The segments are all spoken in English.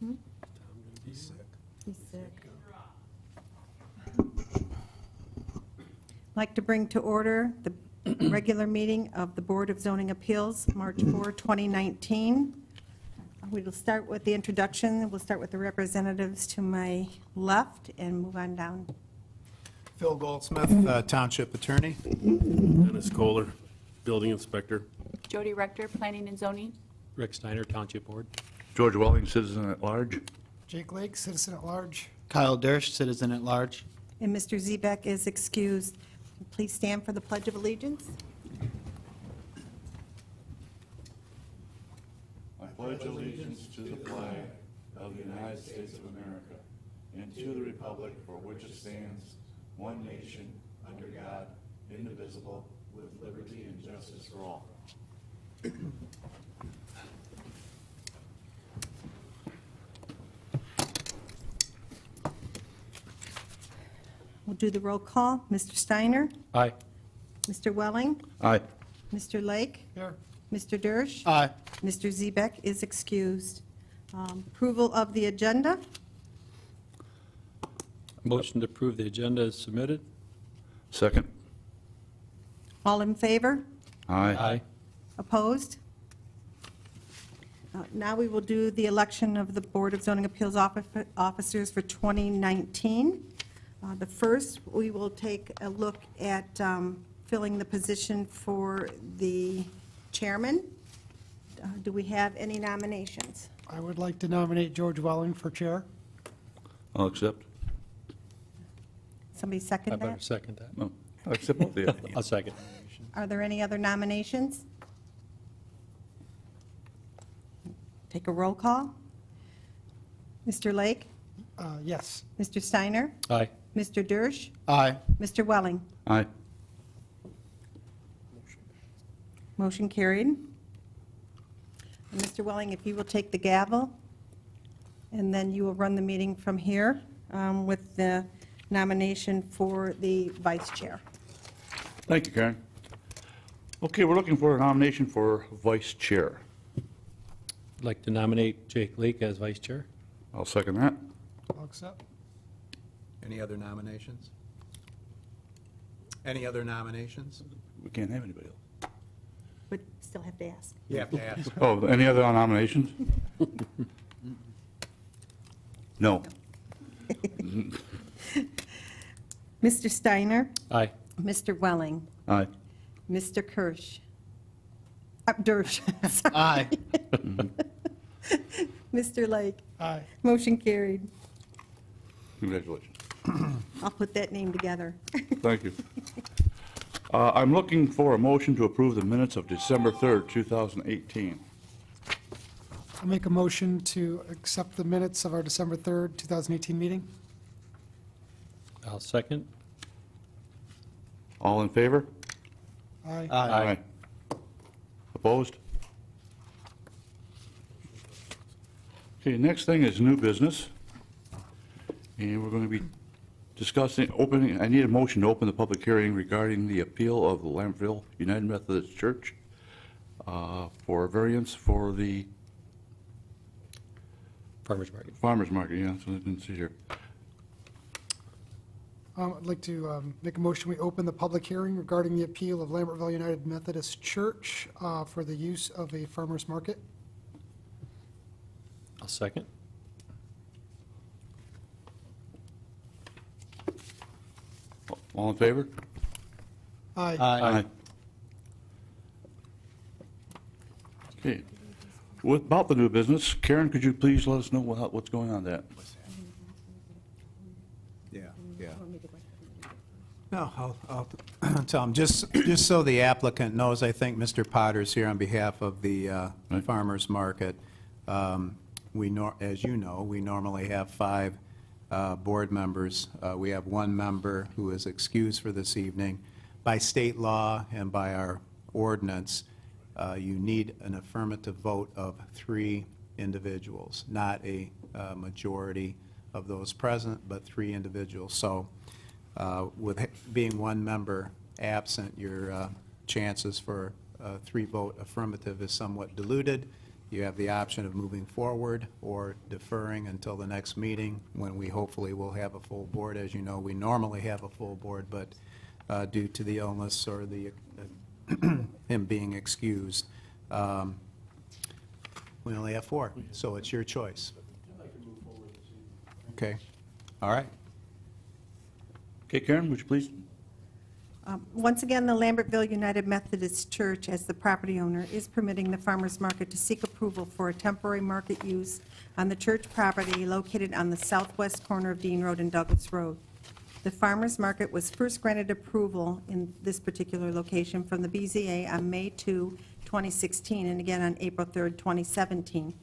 He's sick. He's sick. I'd like to bring to order the regular meeting of the Board of Zoning Appeals, March 4, 2019. We will start with the introduction. We'll start with the representatives to my left and move on down. Phil Goldsmith, Township Attorney. Dennis Kohler, Building Inspector. Jody Rector, Planning and Zoning. Rick Steiner, Township Board. George Welling, Citizen at Large. Jake Lake, Citizen at Large. Kyle Dersch, Citizen at Large. And Mr. Zebek is excused. Please stand for the Pledge of Allegiance. I pledge allegiance to the flag of the United States of America and to the republic for which it stands, one nation, under God, indivisible, with liberty and justice for all. We'll do the roll call. Mr. Steiner? Aye. Mr. Welling? Aye. Mr. Lake? Here. Mr. Dersch? Aye. Mr. Zebek is excused. Approval of the agenda. Motion to approve the agenda is submitted. Second. All in favor? Aye. Opposed? Now we will do the election of the Board of Zoning Appeals officers for 2019. The first, we will take a look at filling the position for the chairman. Do we have any nominations? I would like to nominate George Welling for chair. I'll accept. Somebody I second better that? second that. No, I'll accept both the I'll second. Are there any other nominations? Take a roll call. Mr. Lake? Yes. Mr. Steiner? Aye. Mr. Dersch? Aye. Mr. Welling? Aye. Motion carried. And Mr. Welling, if you will take the gavel, and then you will run the meeting from here with the nomination for the vice chair. Thank you, Karen. Okay, we're looking for a nomination for vice chair. I'd like to nominate Jake Lake as vice chair. I'll second that. I'll accept. Any other nominations? Any other nominations? We can't have anybody else. But still have to ask. You have to ask. Oh, any other nominations? No. Mr. Steiner? Aye. Mr. Welling? Aye. Mr. Kirsch? Dersch, sorry. Aye. Mr. Lake? Aye. Motion carried. Congratulations. I'll put that name together. Thank you. I'm looking for a motion to approve the minutes of December 3rd, 2018. I'll make a motion to accept the minutes of our December 3rd, 2018 meeting. I'll second. All in favor? Aye. Aye. Opposed? Okay, next thing is new business. And we're going to be discussing opening, I need a motion to open the public hearing regarding the appeal of the Lambertville United Methodist Church for a variance for the Farmers Market. farmer's market. Yeah, that's what I didn't see here. I'd like to make a motion, we open the public hearing regarding the appeal of Lambertville United Methodist Church for the use of a farmer's market. I'll second. All in favor? Aye. Aye. Okay. About the new business, Karen, could you please let us know what's going on with that? Yeah. No, I'll tell him. Just so the applicant knows, I think Mr. Potter's here on behalf of the Right. farmer's market. As you know, we normally have 5 board members. We have 1 member who is excused for this evening. By state law and by our ordinance, you need an affirmative vote of 3 individuals, not a majority of those present, but 3 individuals. So with being 1 member absent, your chances for a 3-vote affirmative is somewhat diluted. You have the option of moving forward or deferring until the next meeting, when we hopefully will have a full board. As you know, we normally have a full board, but due to the illness or the him being excused, we only have 4. So it's your choice. Okay. All right. Okay, Karen, would you please? Once again, the Lambertville United Methodist Church, as the property owner, is permitting the farmers market to seek approval for a temporary market use on the church property located on the southwest corner of Dean Road and Douglas Road. The farmers market was first granted approval in this particular location from the BZA on May 2, 2016, and again on April 3, 2017,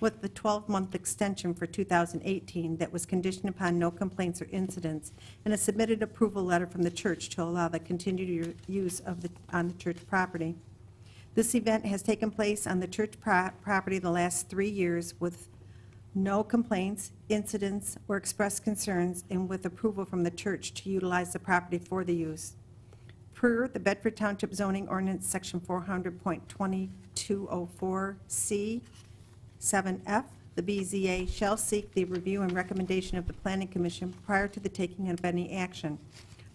with the 12-month extension for 2018 that was conditioned upon no complaints or incidents, and a submitted approval letter from the church to allow the continued use of on the church property. This event has taken place on the church property the last 3 years with no complaints, incidents, or expressed concerns, and with approval from the church to utilize the property for the use. Per the Bedford Township Zoning Ordinance, Section 400.2204C, 7F, the BZA shall seek the review and recommendation of the Planning Commission prior to the taking of any action.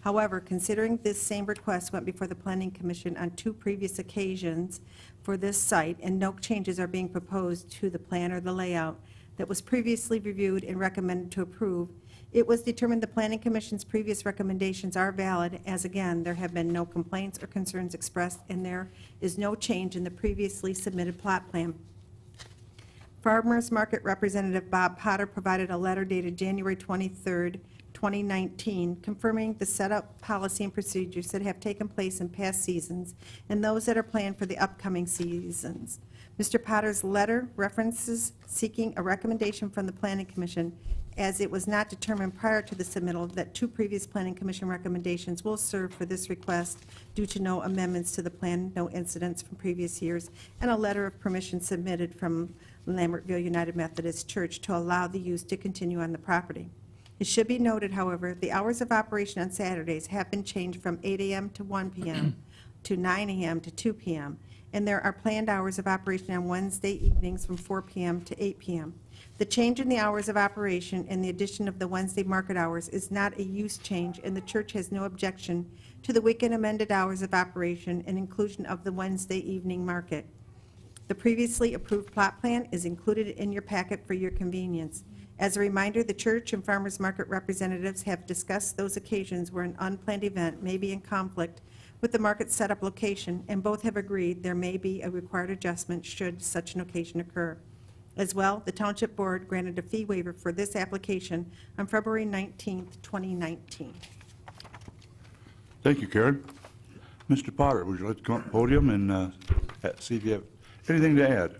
However, considering this same request went before the Planning Commission on 2 previous occasions for this site, and no changes are being proposed to the plan or the layout that was previously reviewed and recommended to approve, it was determined the Planning Commission's previous recommendations are valid, as again, there have been no complaints or concerns expressed, and there is no change in the previously submitted plot plan. Farmers Market Representative Bob Potter provided a letter dated January 23, 2019, confirming the setup, policy, and procedures that have taken place in past seasons and those that are planned for the upcoming seasons. Mr. Potter's letter references seeking a recommendation from the Planning Commission, as it was not determined prior to the submittal that 2 previous Planning Commission recommendations will serve for this request due to no amendments to the plan, no incidents from previous years, and a letter of permission submitted from Lambertville United Methodist Church to allow the use to continue on the property. It should be noted, however, the hours of operation on Saturdays have been changed from 8 a.m. to 1 p.m. to 9 a.m. to 2 p.m., and there are planned hours of operation on Wednesday evenings from 4 p.m. to 8 p.m. The change in the hours of operation and the addition of the Wednesday market hours is not a use change, and the church has no objection to the weekend amended hours of operation and inclusion of the Wednesday evening market. The previously approved plot plan is included in your packet for your convenience. As a reminder, the church and farmers market representatives have discussed those occasions where an unplanned event may be in conflict with the market setup location, and both have agreed there may be a required adjustment should such an occasion occur. As well, the Township Board granted a fee waiver for this application on February 19, 2019. Thank you, Karen. Mr. Potter, would you like to come up to the podium and see if you have anything to add?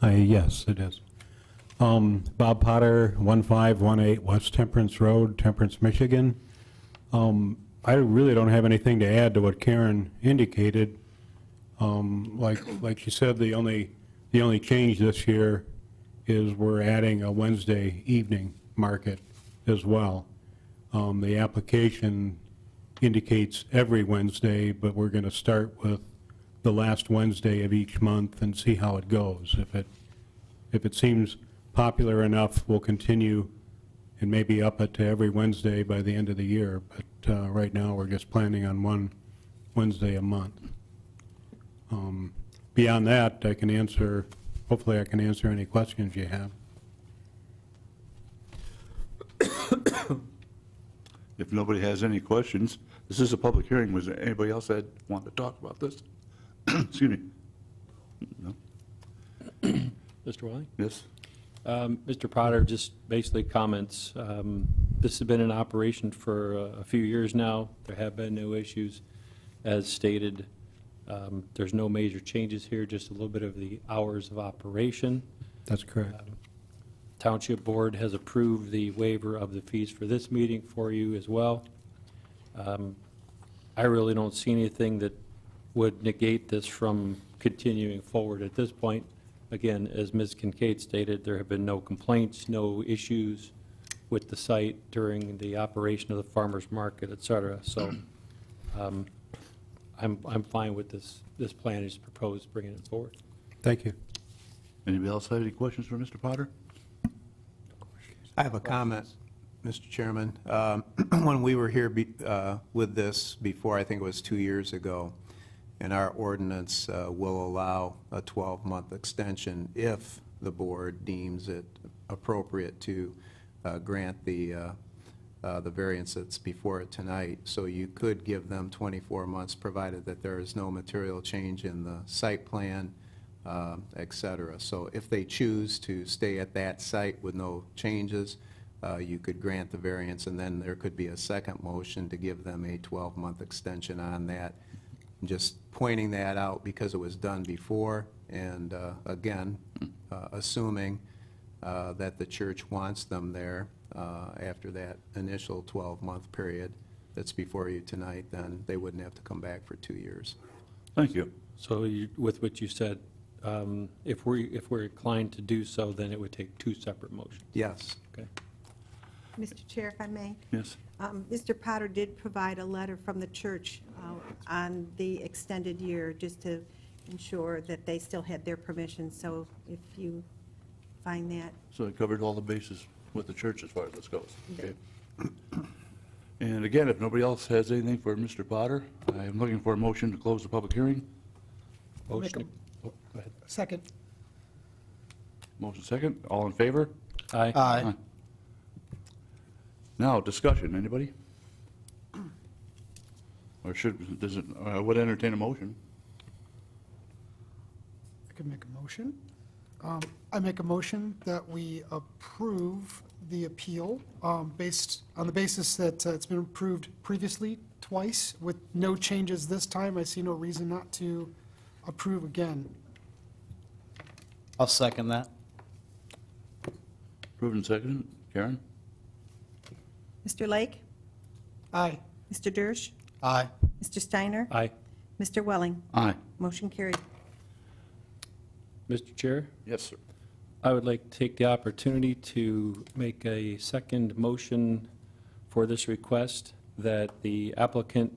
Yes, it is. Bob Potter, 1518 West Temperance Road, Temperance, Michigan. I really don't have anything to add to what Karen indicated. Like she said, the only change this year is we're adding a Wednesday evening market as well. The application indicates every Wednesday, but we're going to start with the last Wednesday of each month and see how it goes. If it seems popular enough, we'll continue and maybe up it to every Wednesday by the end of the year. But right now, we're just planning on one Wednesday a month. Beyond that, I can answer, hopefully I can answer any questions you have. If nobody has any questions, this is a public hearing. Was there anybody else that wanted to talk about this? Excuse me. No? Mr. Wiley? Yes? Mr. Potter, just basically comments. This has been in operation for a few years now. There have been no issues. As stated, there's no major changes here, just a little bit of the hours of operation. That's correct. Township Board has approved the waiver of the fees for this meeting for you as well. I really don't see anything that would negate this from continuing forward at this point. Again, as Ms. Kincaid stated, there have been no complaints, no issues with the site during the operation of the farmers market, et cetera. So I'm fine with this plan as proposed, bringing it forward. Thank you. Anybody else have any questions for Mr. Potter? I have a comment, Mr. Chairman. When we were here with this before, I think it was 2 years ago, and our ordinance will allow a 12-month extension if the board deems it appropriate to grant the variance that's before it tonight. So you could give them 24 months, provided that there is no material change in the site plan, et cetera. So if they choose to stay at that site with no changes, you could grant the variance, and then there could be a second motion to give them a 12-month extension on that. Just pointing that out because it was done before, and again, assuming that the church wants them there after that initial 12-month period that's before you tonight, then they wouldn't have to come back for 2 years. Thank you. So with what you said, if we're inclined to do so, then it would take two separate motions. Yes. Okay. Mr. Chair, if I may. Yes. Mr. Potter did provide a letter from the church on the extended year, just to ensure that they still had their permission. So if you find that. So it covered all the bases with the church as far as this goes. Okay. And again, if nobody else has anything for Mr. Potter, I am looking for a motion to close the public hearing. Motion. Go ahead. Second. Motion second. All in favor? Aye. Aye. Now, discussion. Anybody? Or would entertain a motion? I could make a motion. I make a motion that we approve the appeal based on the basis that it's been approved previously twice with no changes this time. I see no reason not to approve again. I'll second that. Approved and seconded. Karen? Mr. Lake? Aye. Mr. Dersch? Aye. Mr. Steiner? Aye. Mr. Welling? Aye. Motion carried. Mr. Chair, Yes, sir. I would like to take the opportunity to make a second motion for this request, that the applicant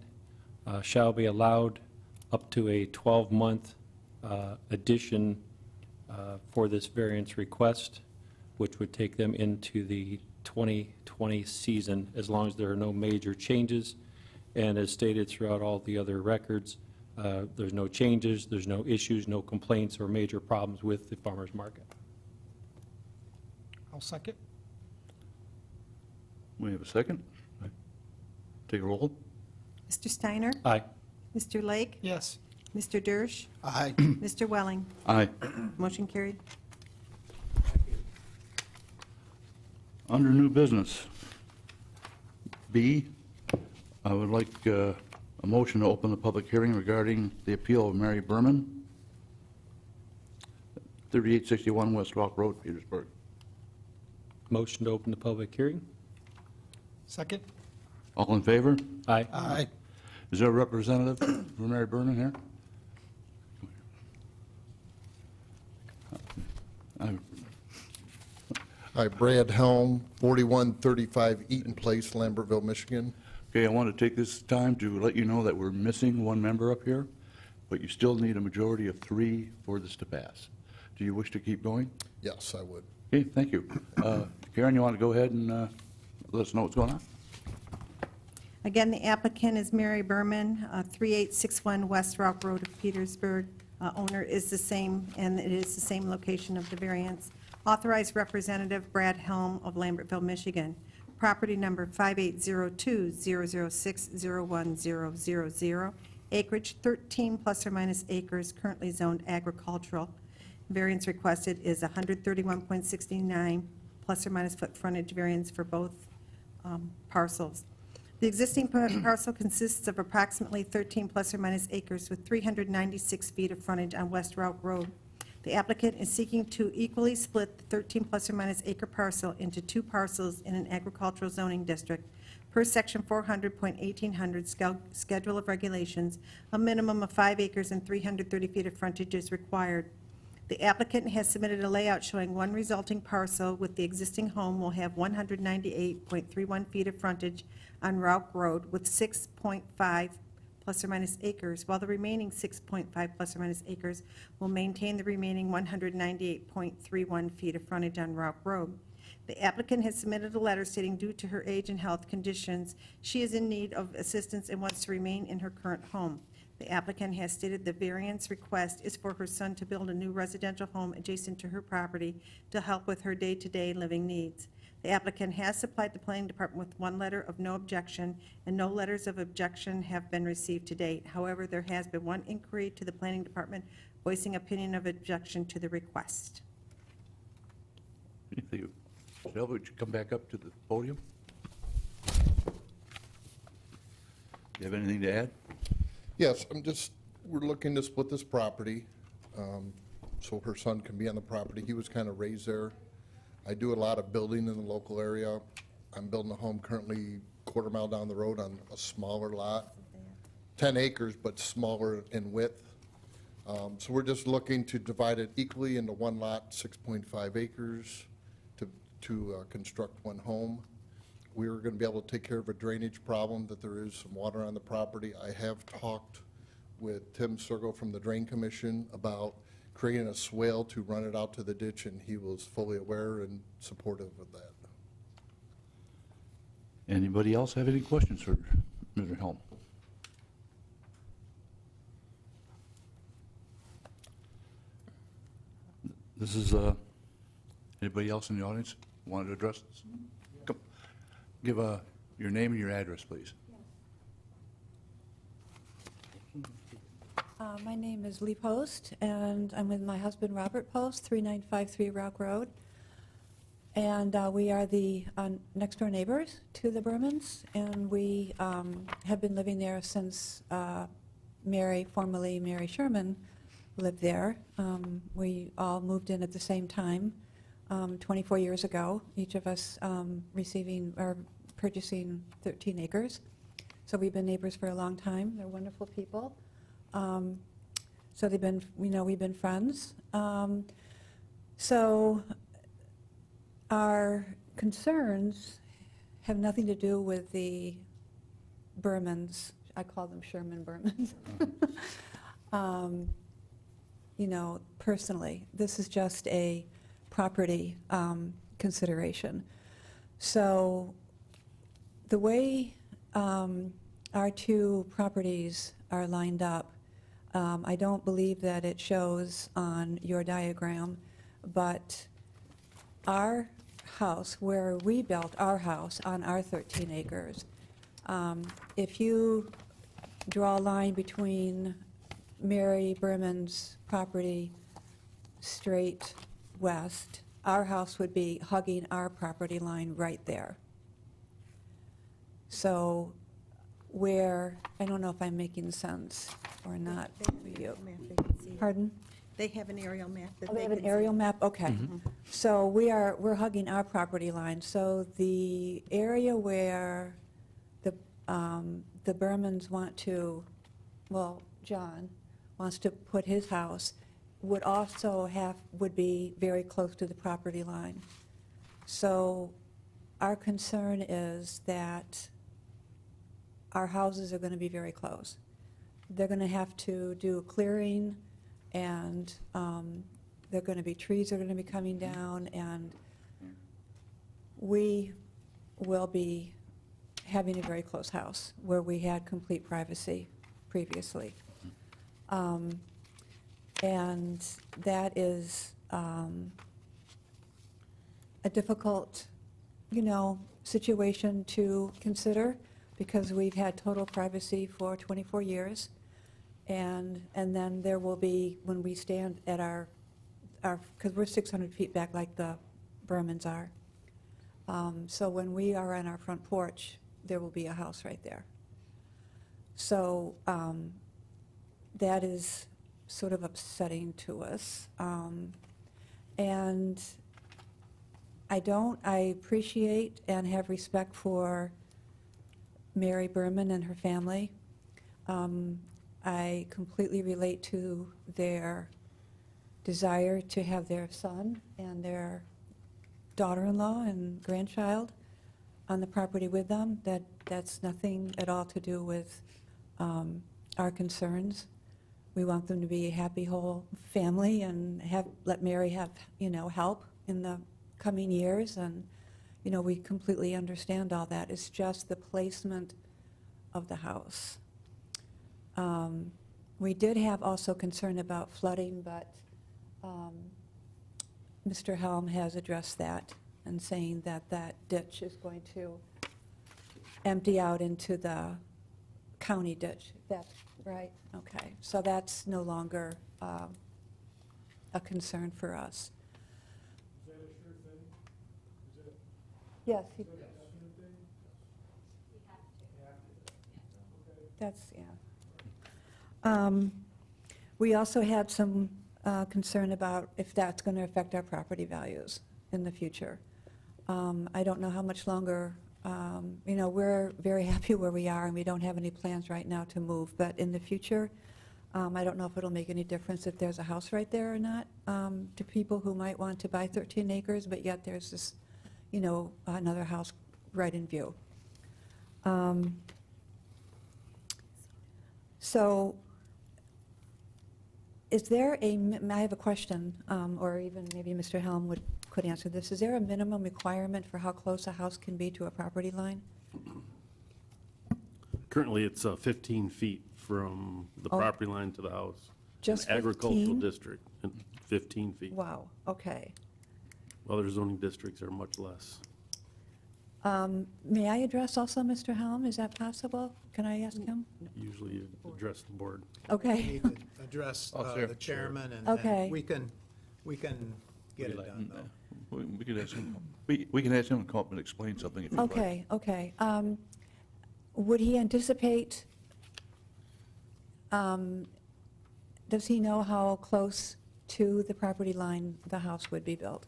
shall be allowed up to a 12-month addition for this variance request, which would take them into the 2020 season, as long as there are no major changes. And as stated throughout all the other records, there's no changes, there's no issues, no complaints or major problems with the farmer's market. I'll second. We have a second. Take a roll. Mr. Steiner? Aye. Mr. Lake? Yes. Mr. Dersch? Aye. Mr. Welling? Aye. Motion carried. Under new business, B, I would like a motion to open the public hearing regarding the appeal of Mary Berman, 3861 West Rauch Road, Petersburg. Motion to open the public hearing? Second. All in favor? Aye. Aye. Is there a representative for Mary Berman here? Hi, Brad Helm, 4135 Eaton Place, Lambertville, Michigan. Okay, I want to take this time to let you know that we're missing one member up here, but you still need a majority of 3 for this to pass. Do you wish to keep going? Yes, I would. Okay, thank you. Karen, you want to go ahead and let us know what's going on? Again, the applicant is Mary Berman, 3861 West Rauch Road of Petersburg. Owner is the same, and it is the same location of the variance. Authorized representative Brad Helm of Lambertville, Michigan. Property number 5802-006-01000. Acreage 13 plus or minus acres, currently zoned agricultural. Variance requested is 131.69 plus or minus foot frontage variance for both parcels. The existing parcel consists of approximately 13 plus or minus acres with 396 feet of frontage on West Rauch Road. The applicant is seeking to equally split the 13 plus or minus acre parcel into 2 parcels in an agricultural zoning district. Per section 400.1800 Schedule of Regulations, a minimum of 5 acres and 330 feet of frontage is required. The applicant has submitted a layout showing one resulting parcel with the existing home will have 198.31 feet of frontage on Rauch Road with 6.5 plus or minus acres, while the remaining 6.5 plus or minus acres will maintain the remaining 198.31 feet of frontage on Rauch Road. The applicant has submitted a letter stating due to her age and health conditions, she is in need of assistance and wants to remain in her current home. The applicant has stated the variance request is for her son to build a new residential home adjacent to her property to help with her day-to-day living needs. The applicant has supplied the planning department with one letter of no objection, and no letters of objection have been received to date. However, there has been one inquiry to the planning department voicing opinion of objection to the request. Thank you. Shel, would you come back up to the podium? Do you have anything to add? Yes, we're looking to split this property, so her son can be on the property. He was kind of raised there. I do a lot of building in the local area. I'm building a home currently quarter mile down the road on a smaller lot, 10 acres, but smaller in width. So we're just looking to divide it equally into one lot, 6.5 acres, to construct one home. We were going to be able to take care of a drainage problem, that there is some water on the property. I have talked with Tim Sergo from the Drain Commission about creating a swale to run it out to the ditch, and he was fully aware and supportive of that. Anybody else have any questions for Mr. Helm? This is, anybody else in the audience want to address this? Come, give your name and your address, please. My name is Lee Post, and I'm with my husband Robert Post, 3953 Rauch Road. And we are the next-door neighbors to the Bermans, and we have been living there since formerly Mary Sherman, lived there. We all moved in at the same time, 24 years ago, each of us purchasing 13 acres. So we've been neighbors for a long time. They're wonderful people. So we've been friends. So our concerns have nothing to do with the Bermans. I call them Sherman Bermans. Personally, this is just a property consideration. So the way our two properties are lined up, I don't believe that it shows on your diagram, but our house, where we built our house on our 13 acres, if you draw a line between Mary Berman's property straight west, our house would be hugging our property line right there. So I don't know if I'm making sense or not for you. Pardon? They have an aerial map that They have an aerial map? Okay. So we're hugging our property line. So the area where the Bermans want to, John wants to put his house, would be very close to the property line. So our concern is that our houses are going to be very close. They're going to have to do clearing, and there are going to be trees that are going to be coming down, and we will be having a very close house where we had complete privacy previously. And that is a difficult, situation to consider, because we've had total privacy for 24 years. And then there will be, when we stand at our because we're 600 feet back like the Bermans are. So when we are on our front porch, there will be a house right there. So that is sort of upsetting to us. And I appreciate and have respect for Mary Berman and her family. I completely relate to their desire to have their son and their daughter-in-law and grandchild on the property with them. That's nothing at all to do with our concerns. We want them to be a happy, whole family and let Mary have, help in the coming years. And, we completely understand all that. It's just the placement of the house. We did have also concern about flooding, but Mr. Helm has addressed that and saying that that ditch is going to empty out into the county ditch. That's right? Okay. So that's no longer a concern for us. Is that a sure thing? Is it Yes, a definite thing? that's, yeah. We also had some concern about if that's going to affect our property values in the future. I don't know how much longer, we're very happy where we are, and we don't have any plans right now to move, but in the future, I don't know if it'll make any difference if there's a house right there or not, to people who might want to buy 13 acres, but yet there's this, another house right in view. So is there I have a question, or even maybe Mr. Helm could answer this. Is there a minimum requirement for how close a house can be to a property line? Currently, it's 15 feet from the Oh. property line to the house. Just An agricultural 15? district, and 15 feet. Wow, okay. Other zoning districts are much less. May I address also Mr. Helm? Is that possible? Can I ask him? Usually you address the board. We Okay, need to address sure. the chairman, and Okay. then we can get it done, though. We can ask him, we can ask him to come up and explain something if you'd like. okay. Would he anticipate, does he know how close to the property line the house would be built?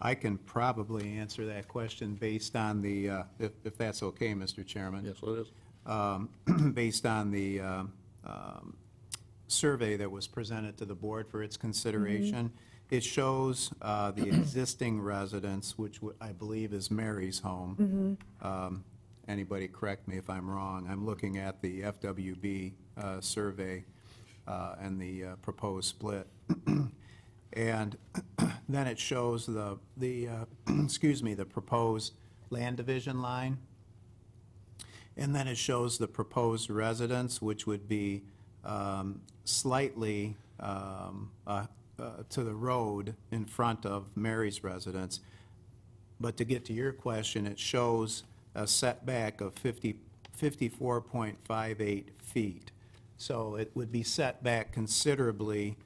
I can probably answer that question based on the, if that's okay, Mr. Chairman. Yes, it is. Based on the survey that was presented to the board for its consideration. It shows the existing residence, which I believe is Mary's home. Anybody correct me if I'm wrong. I'm looking at the FWB survey and the proposed split. And then it shows the excuse me, the proposed land division line. And then it shows the proposed residence, which would be slightly to the road in front of Mary's residence. But to get to your question, it shows a setback of 54.58 feet. So it would be set back considerably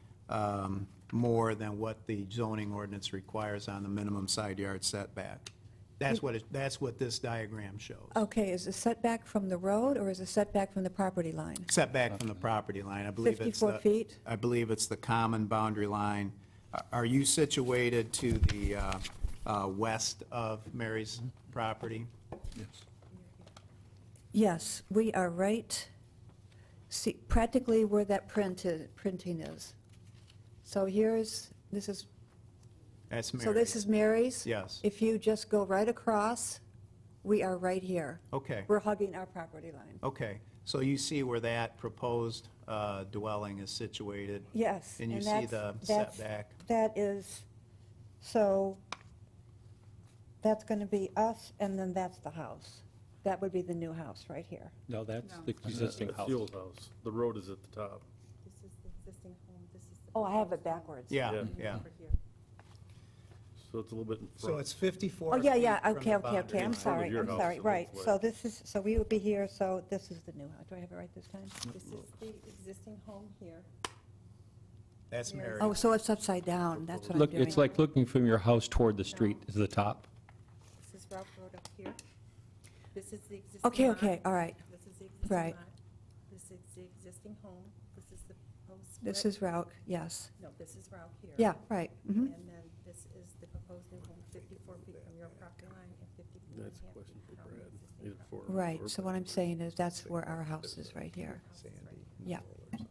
more than what the zoning ordinance requires on the minimum side yard setback. That's what this diagram shows. Okay, is it setback from the road, or is it setback from the property line? Setback from the property line. I believe it's 54 feet? I believe it's the common boundary line. Are you situated to the west of Mary's property? Yes. Yes, we are right, see, practically where that printing is. So this is That's Mary. So this is Mary's? Yes. If you just go right across, we are right here. Okay. We're hugging our property line. Okay. So you see where that proposed dwelling is situated? Yes. And you see that's- the setback? That is, so that's going to be us, and then that's the house. That would be the new house right here. No, that's the existing That's house. the old house. The road is at the top. This is the existing home, this is the... Oh, I have it backwards. Yeah, Yeah. yeah. over here. So it's a little bit in front. So it's 54 Oh, yeah, feet yeah, from okay, the okay, boundary I'm line. sorry, your I'm house, sorry, so right. it's So like- this is, so we would be here, so this is the new house. Do I have it right this time? This is the existing home here. That's Mary. Oh, so it's upside down, that's what I'm Look, doing. it's like looking from your house toward the street is the top. This is Rauch Road up here. This is the existing Okay, lot. okay, all right. This is the existing Right. lot. This is the existing home. This is the proposed split. This is Rauch, yes. No, this is Rauch here. Yeah, right. Mhm. And then this is the proposed new home, 54 feet from your property line and 54 and a That's a half question feet for from the Brad. existing Either property. for- Right, or- so what I'm saying is that's where our house is, right here. Yeah. And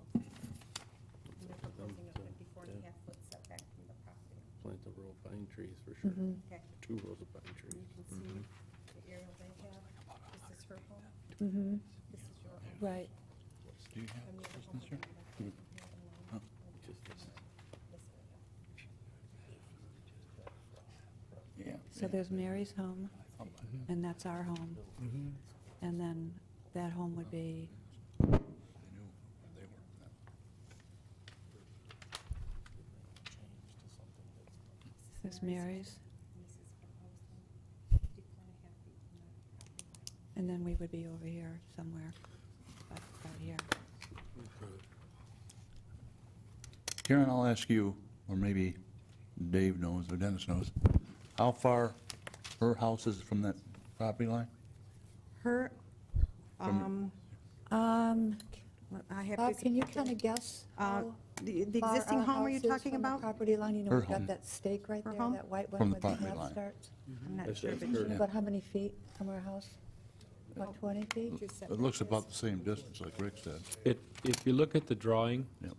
they're proposing a 54 and a half foot setback from the property line. Plant a row of pine trees for sure. Mhm. Okay. 2 rows of pine trees. You can see the aerial they have. This is her home. Mhm. This is your home. Right. Do you have distance here? Oh, just this. Yeah. So there's Mary's home, and that's our home. And then that home would be, there's Mary's. And then we would be over here somewhere, about here. Karen, I'll ask you, or maybe Dave knows, or Dennis knows, how far her house is from that property line? Her, From- I have Bob, to, can you kind of guess how the far existing our home are you house is talking from the about? property line? You know, Her we've got home. that stake right Her there, home? that white From one the where the property hat line. starts. I'm not That's sure, it. but Sure. About how many feet from our house? About 20 feet? It looks about the same distance, like Rick said. If you look at the drawing, Yep.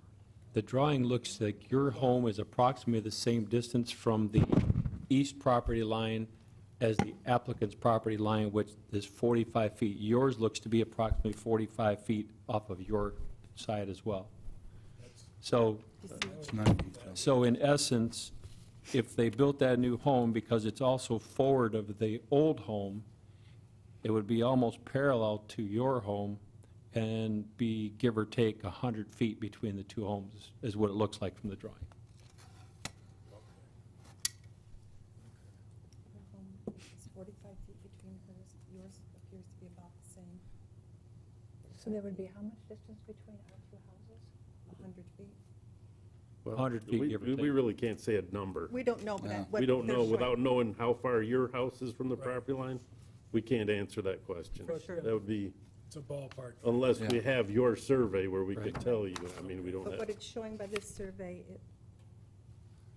the drawing looks like your home is approximately the same distance from the east property line as the applicant's property line, which is 45 feet. Yours looks to be approximately 45 feet off of your side as well. So, It's 90 feet. so in essence, if they built that new home, because it's also forward of the old home, it would be almost parallel to your home and be, give or take, 100 feet between the two homes, is what it looks like from the drawing. It's 45 feet between hers, yours appears to be about the same, So there would be how much distance between our two houses? 100 feet. Well, 100 feet, we- give or We take. really can't say a number. We don't know, but Yeah. what We don't they're know, showing. without knowing how far your house is from the property line, we can't answer that question. sure. That would be, It's a ballpark. unless we Yeah. have your survey where we could Right. tell you. I mean, we don't But what have, it's showing by this survey,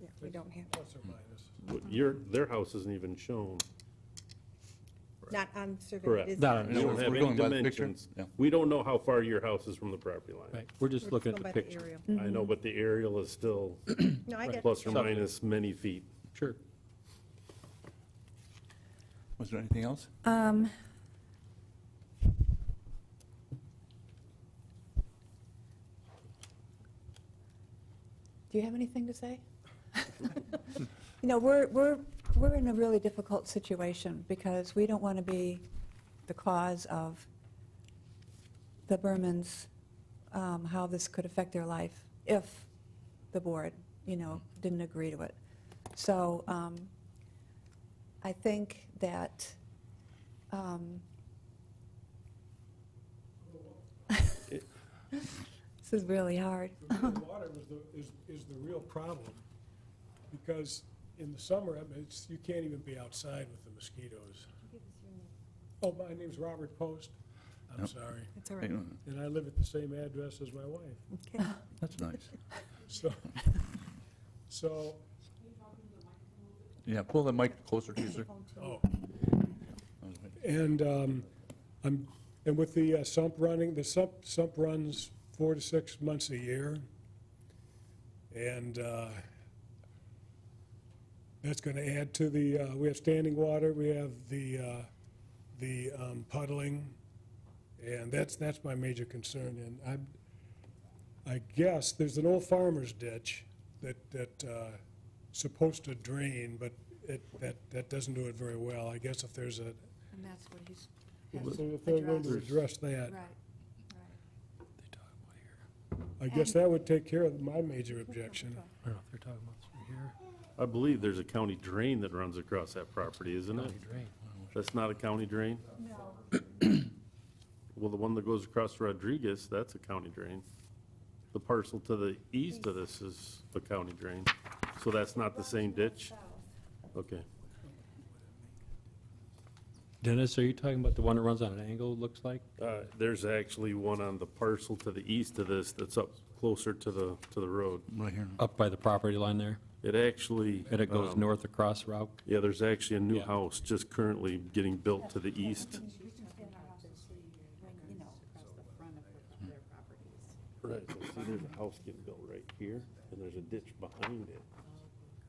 yeah, we don't have, Plus or minus. their house isn't even shown. not on survey. Correct. It is Not on We No, don't we're have any going by the picture? dimensions. Yeah. We don't know how far your house is from the property line. Right, we're just We're looking going at by the picture. aerial. I know, but the aerial is still No, I get plus or it. minus many feet. Sure. Was there anything else? Do you have anything to say? You know, we're in a really difficult situation because we don't want to be the cause of the Bermans, how this could affect their life if the board, you know, didn't agree to it. So I think that this is really hard. The real water is the real problem, because in the summer, I mean, you can't even be outside with the mosquitoes. Oh, my name's Robert Post. I'm Yep. sorry. It's all Hey, right. And I live at the same address as my wife. Okay. That's nice. So, Yeah, pull the mic closer to you, sir. oh, and and with the sump running, the sump runs 4 to 6 months a year, and that's going to add to the, we have standing water, we have the puddling, and that's my major concern. And I guess there's an old farmer's ditch that supposed to drain, but that doesn't do it very well. I guess if there's a, And that's what he's if they're going to address that, right. I guess that would take care of my major objection. I don't know if they're talking about through here. I believe there's a county drain that runs across that property, isn't it? Drain. That's not a county drain? No. Well, the one that goes across Rodriguez, that's a county drain. The parcel to the east of this is a county drain. So that's not the same ditch? Okay. Dennis, are you talking about the one that runs on an angle, it looks like? There's actually one on the parcel to the east of this that's up closer to the road. Right here. Up by the property line there? It actually. And it goes north across Rauch? Yeah, there's actually a new Yeah. house just currently getting built to the east. Right, so see, there's a house getting built right here, and there's a ditch behind it.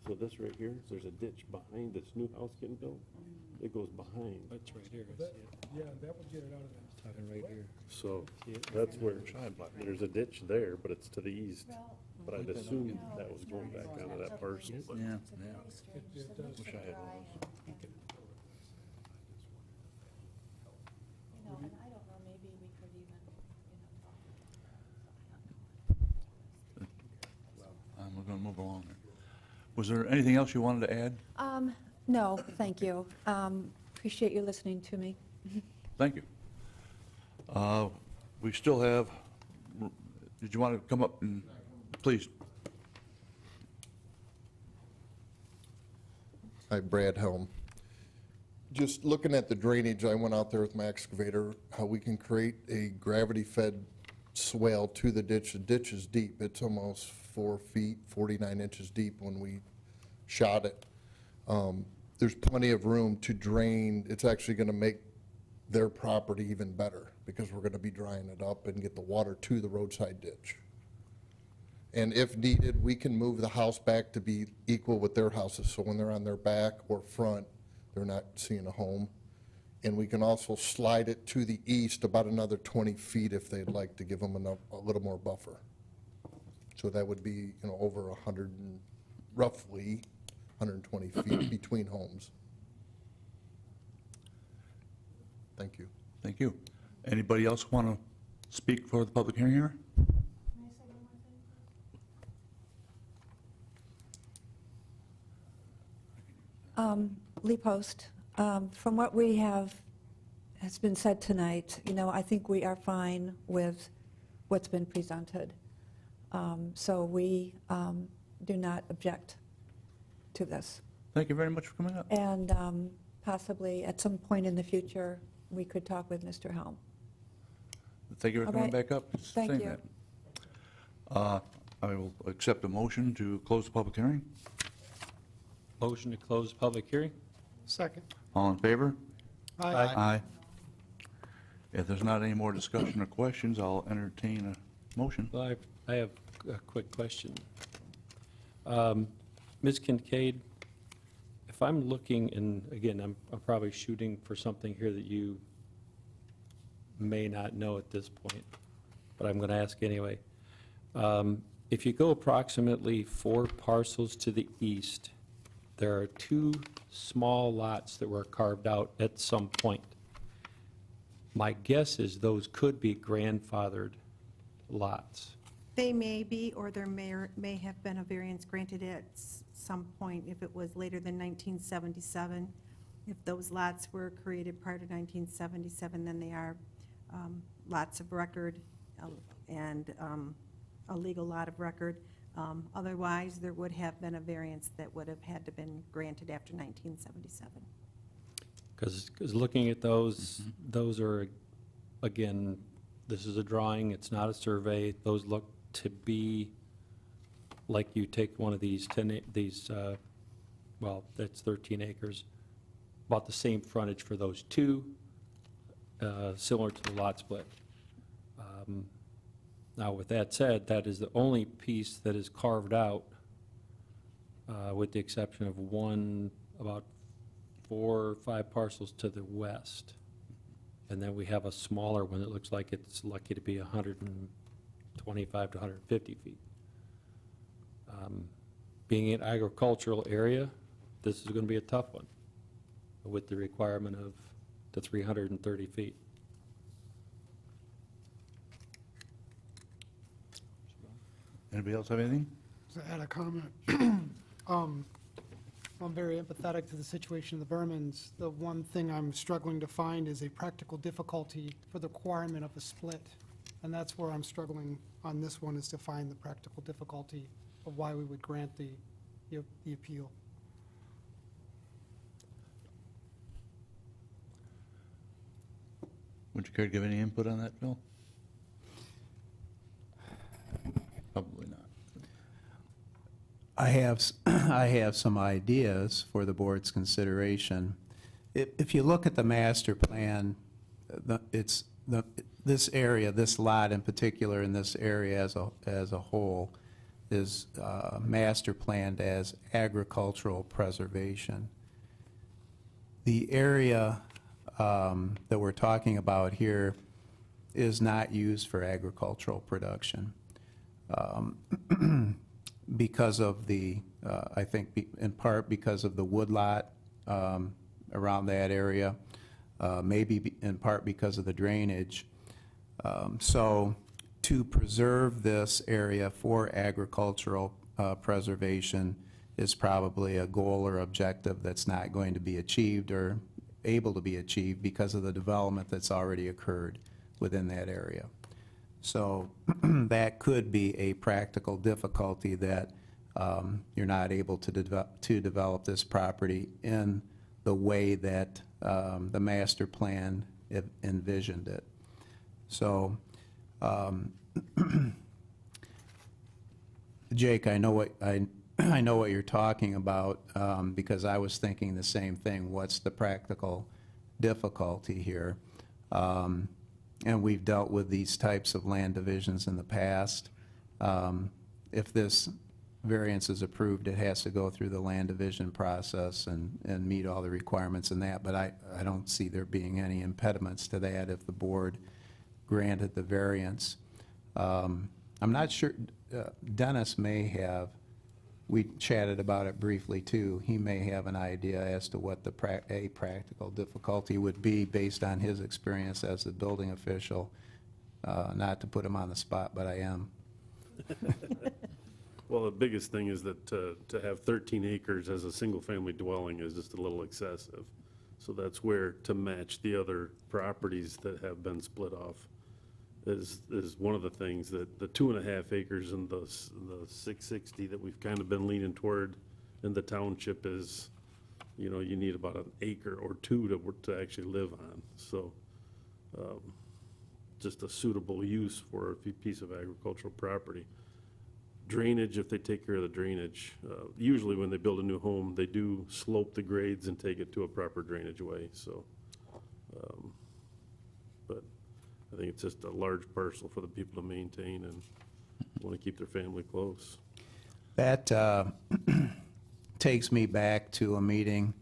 So this right here, there's a ditch behind this new house getting built. It goes behind. That's right here, I see it. Yeah, that would get it out of that. talking right here. So that's where, there's a ditch there, but it's to the east. But I'd assume that was going back onto that parcel. But Yeah, It does. Wish I had one of those. You know, and I don't know, maybe we could even, We're going to move along there. Was there anything else you wanted to add? No, thank you. Appreciate you listening to me. Thank you. We still have, did you want to come up and, please? Hi, Brad Helm. Just looking at the drainage, I went out there with my excavator, how we can create a gravity-fed swale to the ditch. The ditch is deep. It's almost 4 feet, 49 inches deep when we shot it. There's plenty of room to drain. It's actually going to make their property even better because we're going to be drying it up and get the water to the roadside ditch. And if needed, we can move the house back to be equal with their houses. So when they're on their back or front, they're not seeing a home. And we can also slide it to the east about another 20 feet if they'd like to give them a little more buffer. So that would be, over 100 and roughly 120 feet between homes. Thank you. Thank you. Anybody else want to speak for the public hearing here? Lee Post, from what we has been said tonight, I think we are fine with what's been presented. So we do not object to this. Thank you very much for coming up. And possibly at some point in the future, we could talk with Mr. Helm. Thank you for All coming right. back up. Thank saying you. that. I will accept a motion to close the public hearing. Motion to close the public hearing? Second. All in favor? Aye. Aye. If there's not any more discussion or questions, I'll entertain a motion. Well, I have a quick question. Ms. Kincaid, if I'm looking, and again, I'm probably shooting for something here that you may not know at this point, but I'm going to ask anyway. If you go approximately 4 parcels to the east, there are 2 small lots that were carved out at some point. My guess is those could be grandfathered lots. They may be, or there may have been a variance granted at some point if it was later than 1977. If those lots were created prior to 1977, then they are lots of record and a legal lot of record. Otherwise, there would have been a variance that would have had to been granted after 1977. Because looking at those, those are, again, this is a drawing, it's not a survey. Those look to be like you take one of these well, that's 13 acres, about the same frontage for those 2, similar to the lot split. Now, with that said, that is the only piece that is carved out, with the exception of one, about 4 or 5 parcels to the west. And then we have a smaller one that looks like it's lucky to be 125 to 150 feet. Being an agricultural area, this is going to be a tough one with the requirement of the 330 feet. Anybody else have anything? To add a comment. I'm very empathetic to the situation of the Bermans. The one thing I'm struggling to find is a practical difficulty for the requirement of a split. And that's where I'm struggling on this one, is to find the practical difficulty of why we would grant the appeal. Would you care to give any input on that, Phil? Probably not. I have some ideas for the board's consideration. If you look at the master plan, this area, this lot in particular, in this area as a whole, is master planned as agricultural preservation. The area that we're talking about here is not used for agricultural production. Because of the, I think in part because of the woodlot around that area, maybe in part because of the drainage. So to preserve this area for agricultural preservation is probably a goal or objective that's not going to be achieved or able to be achieved because of the development that's already occurred within that area. So that could be a practical difficulty that you're not able to develop this property in the way that the master plan envisioned it. So, Jake, I know what you're talking about because I was thinking the same thing. What's the practical difficulty here? And we've dealt with these types of land divisions in the past. If this variance is approved, it has to go through the land division process and meet all the requirements in that, but I don't see there being any impediments to that if the board granted the variance. I'm not sure, Dennis may have, we chatted about it briefly too, he may have an idea as to what a practical difficulty would be based on his experience as the building official. Not to put him on the spot, but I am. Well, the biggest thing is that to have 13 acres as a single-family dwelling is just a little excessive. So that's where, to match the other properties that have been split off, is one of the things that the 2.5 acres and the 660 that we've kind of been leaning toward in the township is, you know, you need about an acre or two to actually live on. So just a suitable use for a piece of agricultural property. Drainage, if they take care of the drainage, usually when they build a new home, they do slope the grades and take it to a proper drainage way. So, but I think it's just a large parcel for the people to maintain and want to keep their family close. That takes me back to a meeting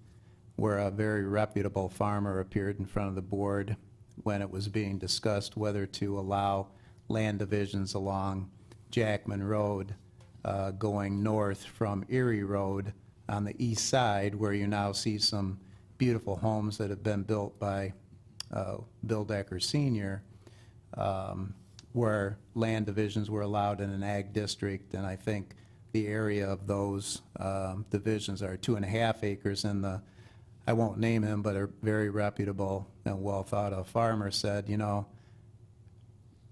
where a very reputable farmer appeared in front of the board when it was being discussed whether to allow land divisions along Jackman Road going north from Erie Road on the east side, where you now see some beautiful homes that have been built by Bill Decker Sr., where land divisions were allowed in an ag district, and I think the area of those divisions are 2.5 acres, and I won't name him, but a very reputable and well-thought-of farmer said, you know,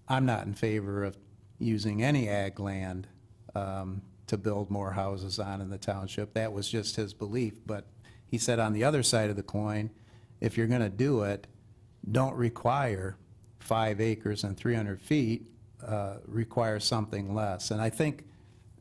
I'm not in favor of using any ag land to build more houses on in the township. That was just his belief. But he said on the other side of the coin, if you're going to do it, don't require 5 acres and 300 feet, require something less. And I think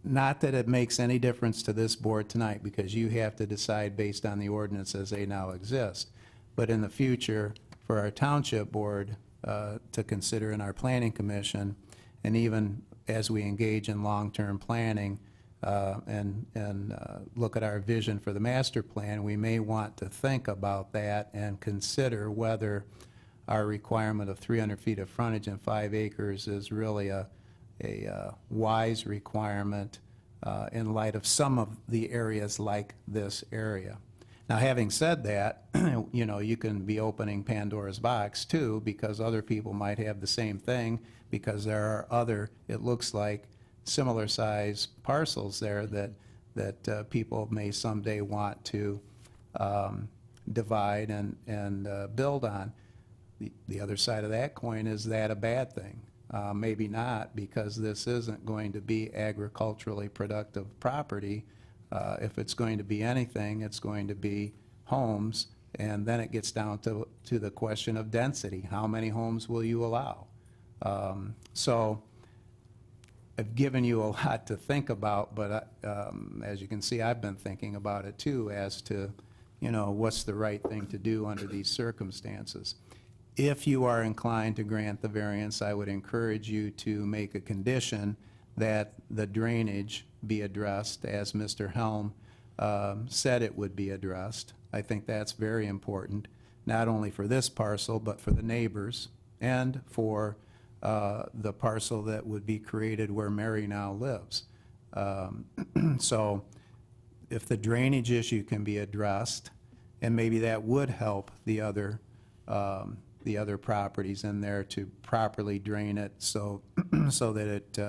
not that it makes any difference to this board tonight, because you have to decide based on the ordinance as they now exist. But in the future, for our township board to consider in our planning commission, and even as we engage in long-term planning and look at our vision for the master plan, we may want to think about that and consider whether our requirement of 300 feet of frontage and 5 acres is really a wise requirement in light of some of the areas like this area. Now, having said that, you know, you can be opening Pandora's box too, because other people might have the same thing, because there are other, it looks like, similar size parcels there that people may someday want to divide and build on. The other side of that coin, is that a bad thing? Maybe not, because this isn't going to be agriculturally productive property. If it's going to be anything, it's going to be homes, and then it gets down to the question of density. How many homes will you allow? So I've given you a lot to think about, but as you can see, I've been thinking about it too, as to, you know, what's the right thing to do under these circumstances. If you are inclined to grant the variance, I would encourage you to make a condition that the drainage be addressed as Mr. Helm said it would be addressed. I think that's very important, not only for this parcel, but for the neighbors and for the parcel that would be created where Mary now lives. So if the drainage issue can be addressed, and maybe that would help the other properties in there to properly drain it so, so that it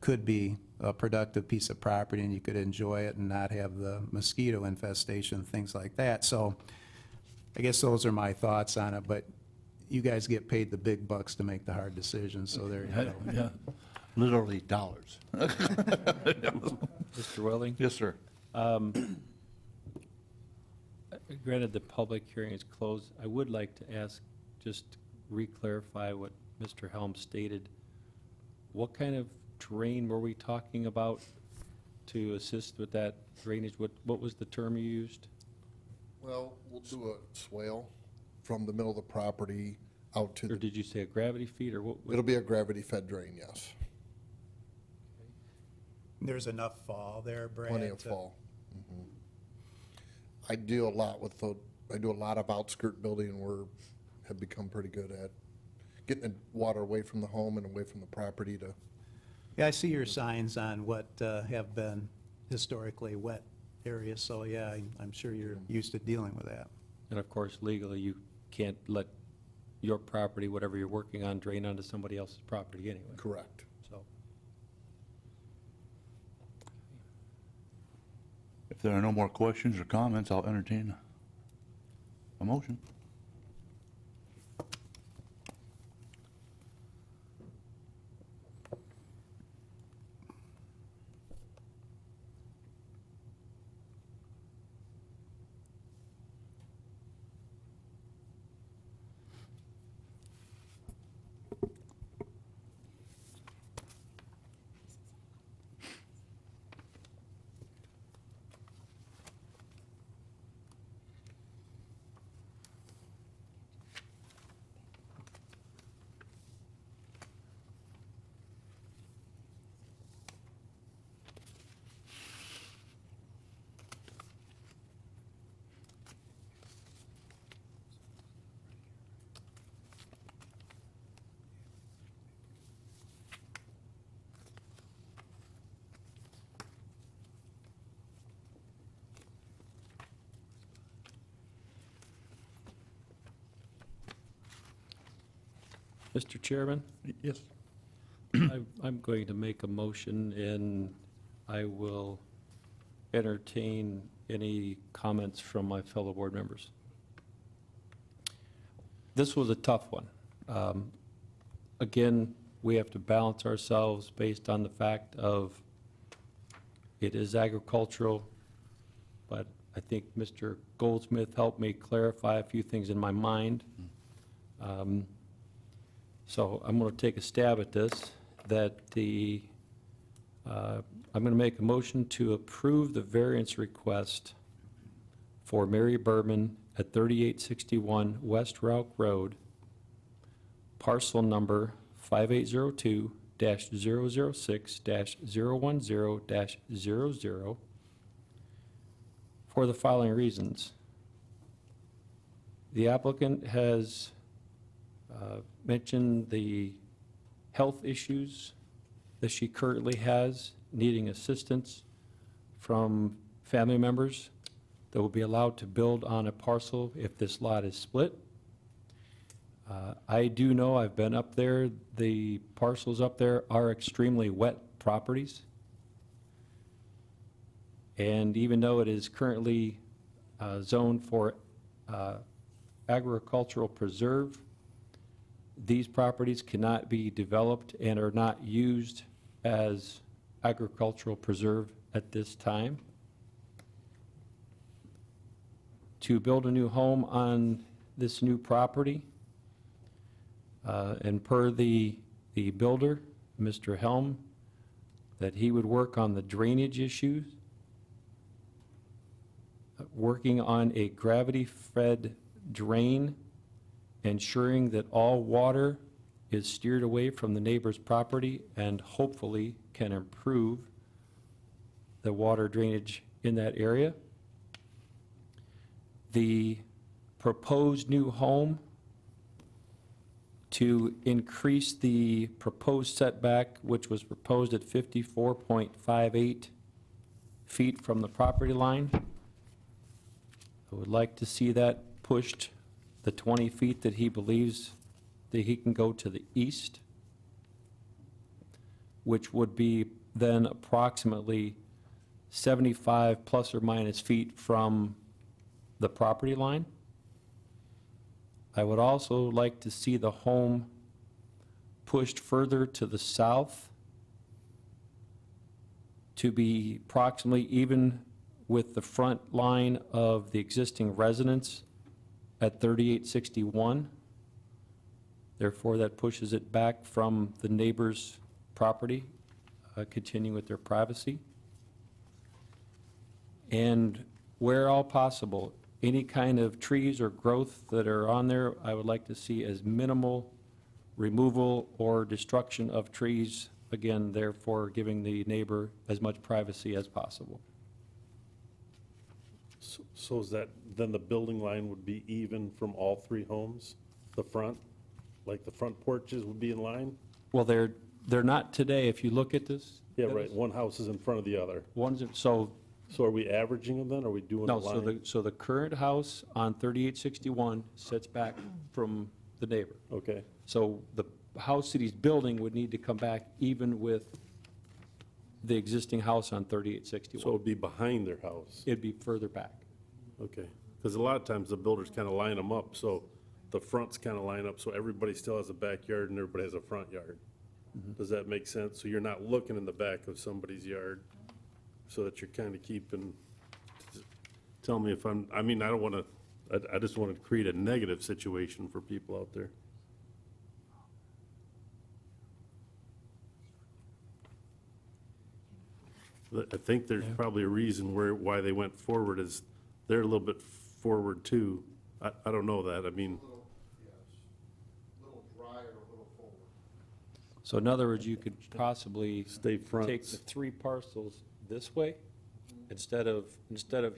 could be a productive piece of property and you could enjoy it and not have the mosquito infestation, things like that. So I guess those are my thoughts on it, but you guys get paid the big bucks to make the hard decisions, so there you go. Yeah, literally dollars. Mr. Welling? Yes, sir. Granted, the public hearing is closed. I would like to ask, just to re-clarify what Mr. Helm stated. What kind of drain were we talking about to assist with that drainage? What was the term you used? Well, we'll do a swale from the middle of the property out to Or the, did you say a gravity feed, or what? it'll be a gravity-fed drain, yes. There's enough fall there, Brad? Plenty of fall. Mhm. I do a lot with I do a lot of outskirt building, and have become pretty good at getting the water away from the home and away from the property to, Yeah, I see your signs on what have been historically wet areas, so yeah, I'm sure you're used to dealing with that. And of course, legally, you can't let your property, whatever you're working on, drain onto somebody else's property anyway. correct. So, If there are no more questions or comments, I'll entertain a motion. Mr. Chairman, Yes. I'm going to make a motion, and I will entertain any comments from my fellow board members. This was a tough one. Again, we have to balance ourselves based on the fact of it is agricultural, but I think Mr. Goldsmith helped me clarify a few things in my mind. So I'm going to take a stab at this, that I'm going to make a motion to approve the variance request for Mary Berman at 3861 West Rauch Road, parcel number 5802-006-010-00, for the following reasons. The applicant has mentioned the health issues that she currently has, needing assistance from family members that will be allowed to build on a parcel if this lot is split. I do know, I've been up there, the parcels up there are extremely wet properties. And even though it is currently zoned for agricultural preserve, these properties cannot be developed and are not used as agricultural preserve at this time. To build a new home on this new property, and per the builder, Mr. Helm, that he would work on the drainage issues, working on a gravity-fed drain, ensuring that all water is steered away from the neighbor's property and hopefully can improve the water drainage in that area. The proposed new home to increase the proposed setback, which was proposed at 54.58 feet from the property line. I would like to see that pushed the 20 feet that he believes that he can go to the east, which would be then approximately 75 plus or minus feet from the property line. I would also like to see the home pushed further to the south to be approximately even with the front line of the existing residence at 3861. Therefore, that pushes it back from the neighbor's property, continuing with their privacy. And where all possible, any kind of trees or growth that are on there, I would like to see as minimal removal or destruction of trees, again, therefore giving the neighbor as much privacy as possible. So is that, then the building line would be even from all three homes? The front, like the front porches would be in line? Well, they're not today. If you look at this. Yeah, right, one house is in front of the other. So are we averaging them then, or are we doing a no, line? so the current house on 3861 sits back from the neighbor. Okay, So the house that he's building would need to come back even with the existing house on so it 3861. would be behind their house? It'd be further back. Okay, because a lot of times the builders kind of line them up, so the fronts kind of line up, so everybody still has a backyard and everybody has a front yard. Does that make sense? So you're not looking in the back of somebody's yard, so that you're kind of keeping, tell me if I mean, I don't want to, I just want to create a negative situation for people out there. I think there's probably a reason why they went forward is they're a little bit forward too. I don't know that, I mean, A little drier, a little forward. So in other words, you could possibly stay front. take the three parcels this way instead of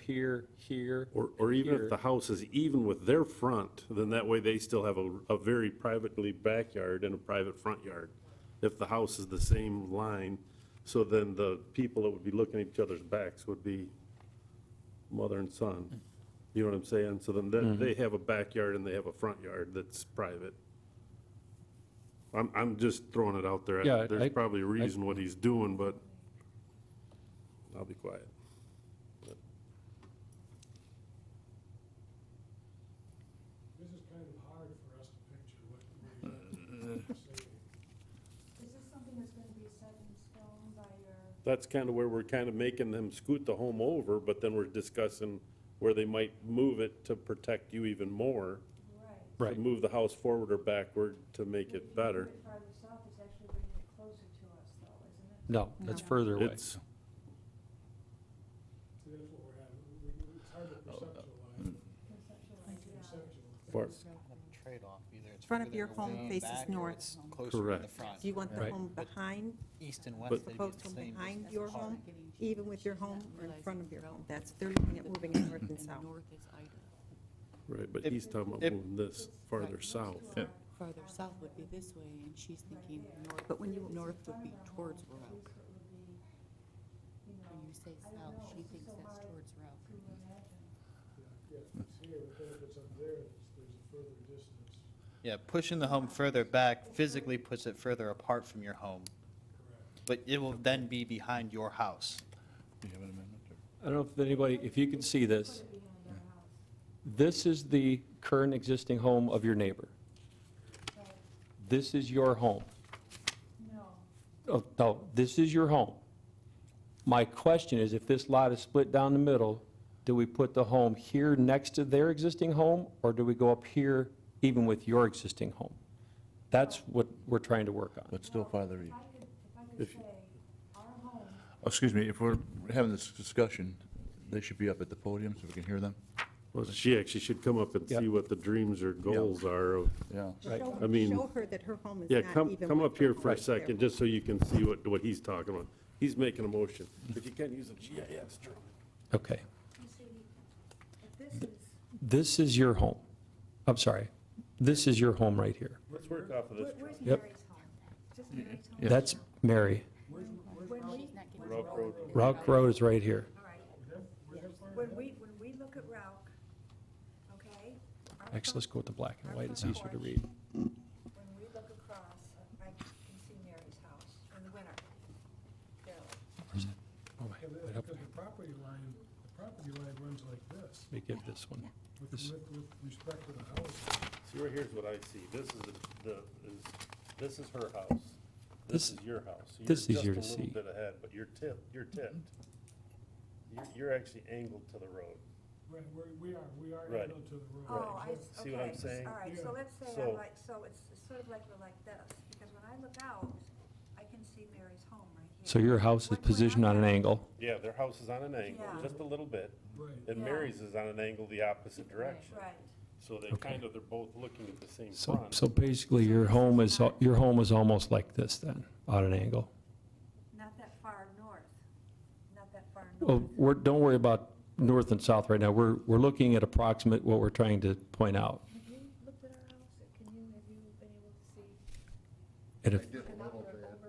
here, here. Or even here. if the house is even with their front, then that way they still have a very privately backyard and a private front yard. If the house is the same line, so then the people that would be looking at each other's backs would be mother and son. You know what I'm saying? So then they have a backyard and they have a front yard that's private. I'm just throwing it out there. Yeah, There's probably a reason what he's doing, but I'll be quiet. This is kind of hard for us to picture what you're saying. Is this something that's going to be set in stone by your? That's kind of where we're kind of making them scoot the home over, but then we're discussing where they might move it to protect you even more. Right. To move the house forward or backward to make it better. If you move it farther south, it's actually bringing it closer to us though, isn't it? No, that's further away. It's, See, that's what we're having. It's hard to conceptualize. far- Trade-off, either it's Front of further your home away faces back or north. it's closer to the Correct. front. Do you want the Right. home behind, East and west, But- they'd be proposed the home same. behind your home, even with your home, or in front of your home? That's, they're looking at moving it north and south. right, but If- he's talking about if- moving this farther south. Farther south would be this way, and she's thinking north. But when you- North would be towards Rauch. When you say south, she thinks that's towards Rauch. Yeah, it's here, but then if it's up there, there's a further distance. Yeah, pushing the home further back physically puts it further apart from your home. But it will then be behind your house. Do you have an amendment? I don't know if anybody, if you can see this. This is the current existing home of your neighbor. This is your home. No. Oh, no, this is your home. My question is, if this lot is split down the middle, do we put the home here next to their existing home, or do we go up here even with your existing home? That's what we're trying to work on. But still farther east. If I could say, our home, Excuse me, if we're having this discussion, they should be up at the podium so we can hear them. Well, she actually should come up and see what the dreams or goals are of, Yeah. I mean- Show her that her home is yeah, not come even up with here her for a home. second, just so you can see what he's talking about. He's making a motion. If you can't use a GIS, Charlie. Okay. you see, if this is, This is your home. I'm sorry. this is your home right here. Let's work off of this. Where's Yep. Mary's home? Is this Mary's home? That's Mary. When we, Rauch Road. Rauch Road is right here. all right. When we look at Rauch, okay? our Actually, let's front- go with the black and our white, it's front easier to porch, read. When we look across, I can see Mary's house in the winter. Barely. Oh, wait, wait up. Because the property line runs like this, Let me give this one. with This- respect to the house. See, right here's what I see. This is this is her house. This is your house. So this is you're easier to just a see. little bit ahead, but you're tipped. You're actually angled to the road. Right, we are Right. angled to the road. Oh, I, See what I'm okay. saying? All right, Yeah. so let's say So- I'm like, so it's sort of like we're like this, because when I look out, I can see Mary's home right here. So your house is When positioned on an angle. Yeah, their house is on an angle, Yeah. just a little bit, Right. and Yeah. Mary's is on an angle the opposite direction. Right. So they Okay. they're both looking at the same So, front. so basically, your home is almost like this then, on an angle. Not that far north, not that far Well, north. don't worry about north and south right now. We're looking at approximate what we're trying to point out. Have you looked at our house? Have you been able to see? And I if, did a little bit,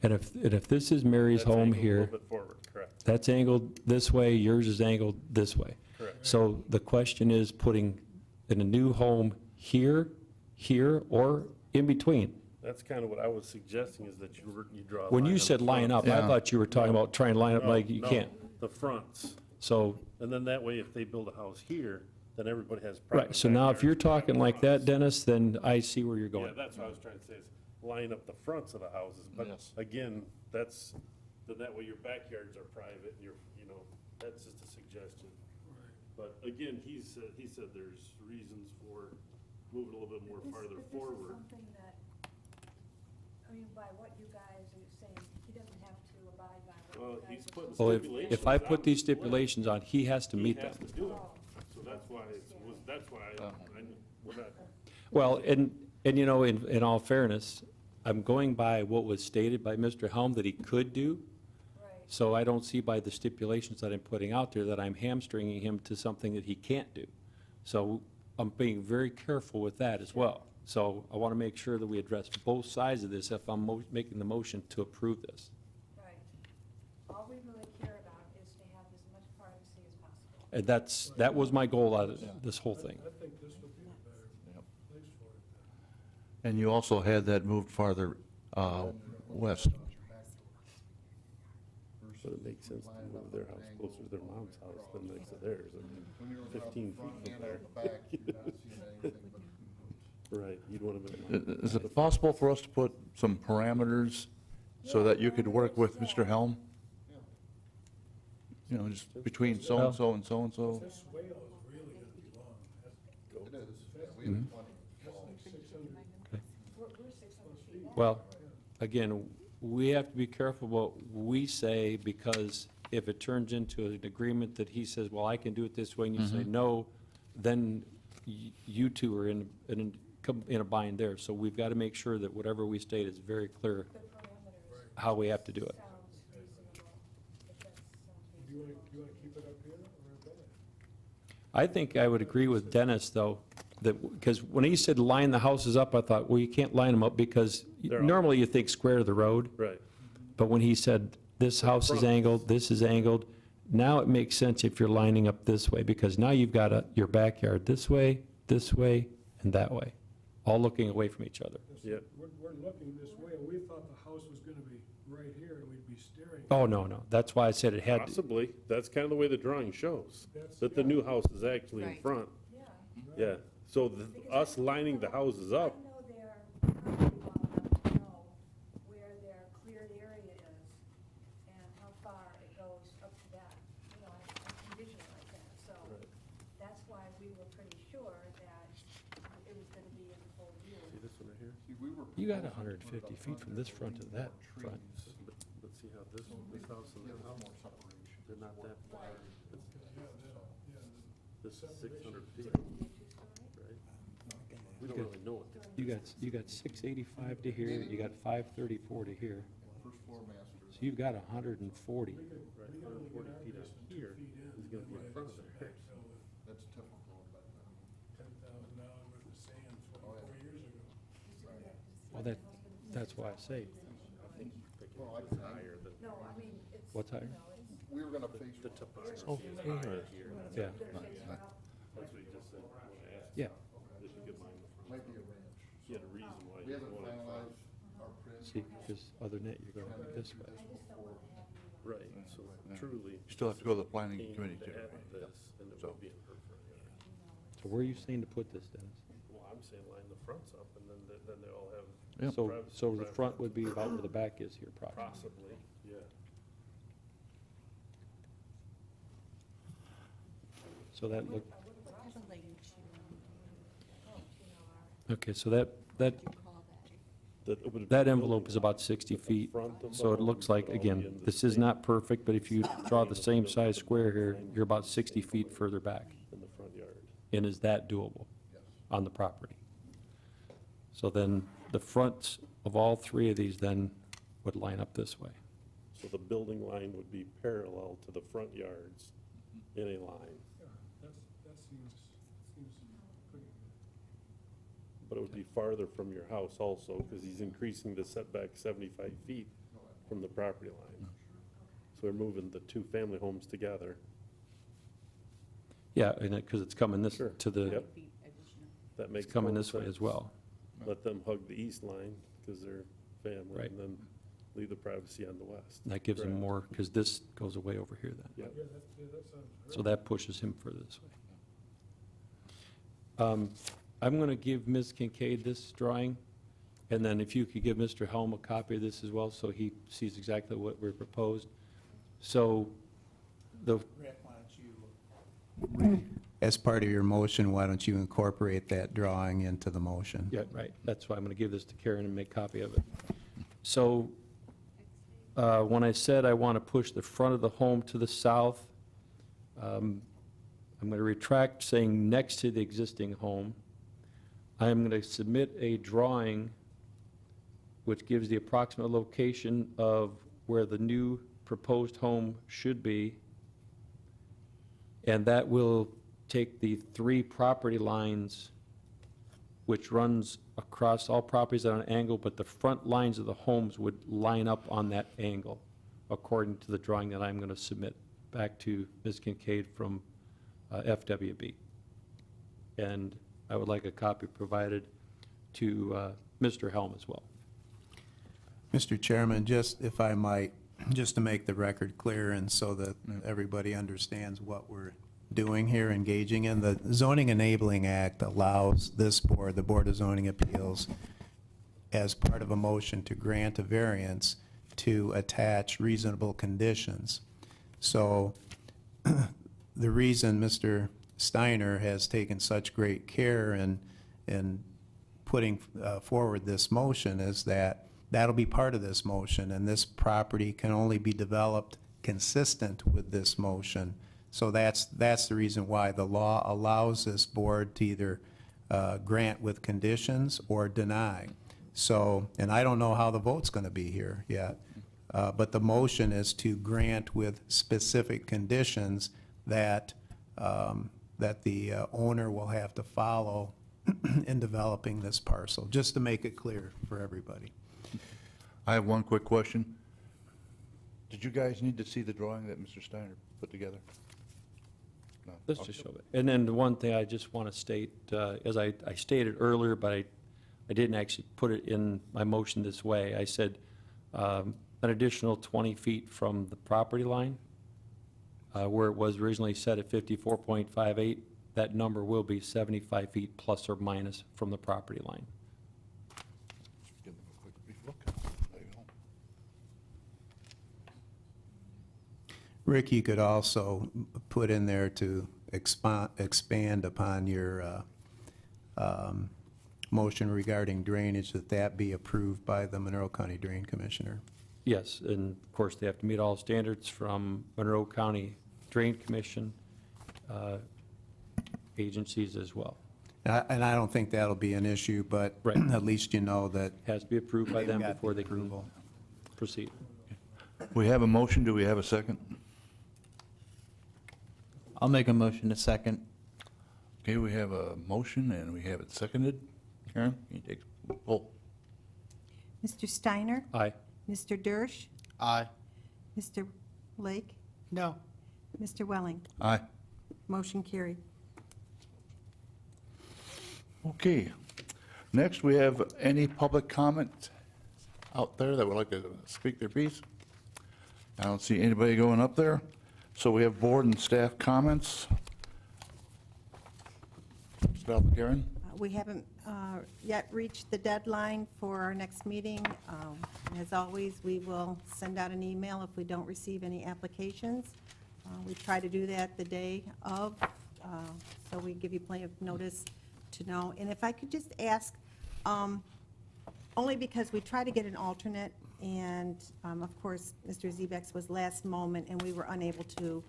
but, and if this is Mary's That's home angled a here, little bit forward, correct, that's angled this way, yours is angled this way. correct. So the question is putting in a new home here, or in between. That's kind of what I was suggesting, is that you draw a line. When you on said the line front. up, I Yeah. thought you were talking about trying to line up No, like you no, can't. The fronts. So, And then that way, if they build a house here, then everybody has private right, so now if you're backyards, talking private like that, fronts. Dennis, then I see where you're Yeah, going. that's what I was trying to say, is line up the fronts of the houses. But Yes. again, then that way your backyards are private, and that's just a suggestion. But again, he said there's reasons for moving a little bit more farther forward. This is something that, I mean, by what you guys are saying, he doesn't have to abide by what Well, you guys he's are putting Well, stipulations. if I put on these the plan. stipulations on, he has to meet He them. has to do it. So that's why we're not. Well, and in all fairness, I'm going by what was stated by Mr. Helm that he could do. Right. So I don't see by the stipulations that I'm putting out there that I'm hamstringing him to something that he can't do. So I'm being very careful with that as well. So I want to make sure that we address both sides of this if I'm making the motion to approve this. Right. All we really care about is to have as much privacy as possible. And that was my goal out of this whole thing. I think this would be a better place for it. And you also had that moved farther west. But it makes sense to move their house closer to their mom's house than next to theirs. I mean, when you're looking out 15 the front feet and there. out the back, you're not seeing anything but Right, you'd want to. Is it possible for us to put some parameters so that you could work with Mr. Helm? You know, just between so-and-so and so-and-so? This swale is really going to be long. it is. Yeah, we have plenty. We're 600 feet back. Well, again, we have to be careful what we say, because if it turns into an agreement that he says, well, I can do it this way, and you say no, then you two are in a bind there. So we've got to make sure that whatever we state is very clear The parameters how we have to do it. sounds reasonable, if that sounds Do you reasonable. want to keep it up here or up there? I think I would agree with Dennis, though, that, because when he said line the houses up, I thought, well, you can't line them up because They're all- normally you think square to the road. Right. But when he said, this house is front. angled, this is angled, now it makes sense if you're lining up this way, because now you've got your backyard this way, and that way, all looking away from each other. Yep. We're looking this way, and we thought the house was going to be right here, and we'd be staring. Oh, no, that's why I said it had, Possibly. That's kind of the way the drawing shows, That's- that the new house is actually in Right. front. Yeah. Yeah. So us lining the houses up, I know their property well enough to know where their cleared area is and how far it goes up to that. You know, I can visualize that, so that's why we were pretty sure that it was gonna be in full view. see this one right here? you got 150 feet from this front to that front. Let's see how this house and that house, they're not that far. This is 600 feet, right? We don't really know it. You got 685 to here, you got 534 to here, First floor master. so you've got 140. Right, 140 feet out here is going to be in front of there. That's typical, but, $10,000 worth of Well, that's why I say, No, I mean, it's. what's higher? We were gonna face. Oh, Yeah, yeah. Might be a ranch. You had a reason why We you haven't wanted finalized our print. See, because other than that, you're going this way. Right, so truly. You still have to go to the planning aim committee to too. add this, and it So- would be in her front yard. So where are you saying to put this, Dennis? Well, I'm saying line the fronts up, and then they all have. Yep. So the front would be about where the back is here, probably. Possibly, yeah. So that look, Have a link okay, so that That it would- That envelope is about 60 the feet, front of the so it home looks like, would all be again, in the this is same- not perfect, but if you draw the same size square here, you're about 60 feet further back. In the front yard. And is that doable on the property? So then the fronts of all three of these then would line up this way. So the building line would be parallel to the front yards in a line, That seems pretty good. but it would be farther from your house also, because he's increasing the setback 75 feet from the property line. So we're moving the two family homes together. Yeah, and because it's coming this, Sure. to the, Yep. That makes it's coming total this way sense. as well. Let them hug the east line, because they're family, Right. and then leave the privacy on the west. And that gives him Correct. more, because this goes away over here then. Yep. Yeah, that sounds great. So that pushes him further this way. I'm going to give Ms. Kincaid this drawing, and then if you could give Mr. Helm a copy of this as well, so he sees exactly what we're proposed. So the, As part of your motion, why don't you incorporate that drawing into the motion? yeah, right, that's why I'm going to give this to Karen and make a copy of it. So when I said I want to push the front of the home to the south, I'm going to retract saying next to the existing home. I'm going to submit a drawing which gives the approximate location of where the new proposed home should be, and that will take the three property lines which runs across all properties at an angle, but the front lines of the homes would line up on that angle, according to the drawing that I'm going to submit back to Ms. Kincaid from FWB. And I would like a copy provided to Mr. Helm as well. Mr. Chairman, just if I might, just to make the record clear and so that everybody understands what we're doing here, engaging in, the Zoning Enabling Act allows this board, the Board of Zoning Appeals, as part of a motion to grant a variance, to attach reasonable conditions. So the reason Mr. Steiner has taken such great care in putting forward this motion is that that'll be part of this motion, and this property can only be developed consistent with this motion. So that's the reason why the law allows this board to either grant with conditions or deny. So, and I don't know how the vote's going to be here yet, but the motion is to grant with specific conditions that that the owner will have to follow in developing this parcel, just to make it clear for everybody. I have one quick question. Did you guys need to see the drawing that Mr. Steiner put together? No? Let's Okay. just show it. And then the one thing I just want to state, as I stated earlier, but I didn't actually put it in my motion this way. I said an additional 20 feet from the property line, where it was originally set at 54.58. That number will be 75 feet plus or minus from the property line. Give them a quick brief look. There you go. Rick, you could also put in there to expand upon your motion regarding drainage, that be approved by the Monroe County Drain Commissioner. Yes, and of course, they have to meet all standards from Monroe County Drain Commission agencies as well. And I don't think that'll be an issue, but Right. at least you know that Has to be approved by they've them got before the they can approval. proceed. We have a motion. Do we have a second? I'll make a motion to second. Okay, we have a motion and we have it seconded. Karen, can you take a poll? Mr. Steiner? Aye. Mr. Dersch? Aye. Mr. Lake? No. Mr. Welling? Aye. Motion carried. Okay. Next, we have any public comment out there that would like to speak their piece? I don't see anybody going up there. So we have board and staff comments. Start with Karen. We haven't yet reached the deadline for our next meeting. As always, we will send out an email if we don't receive any applications. We try to do that the day of, so we give you plenty of notice to know. And if I could just ask, only because we try to get an alternate, and of course, Mr. Zebex was last moment, and we were unable to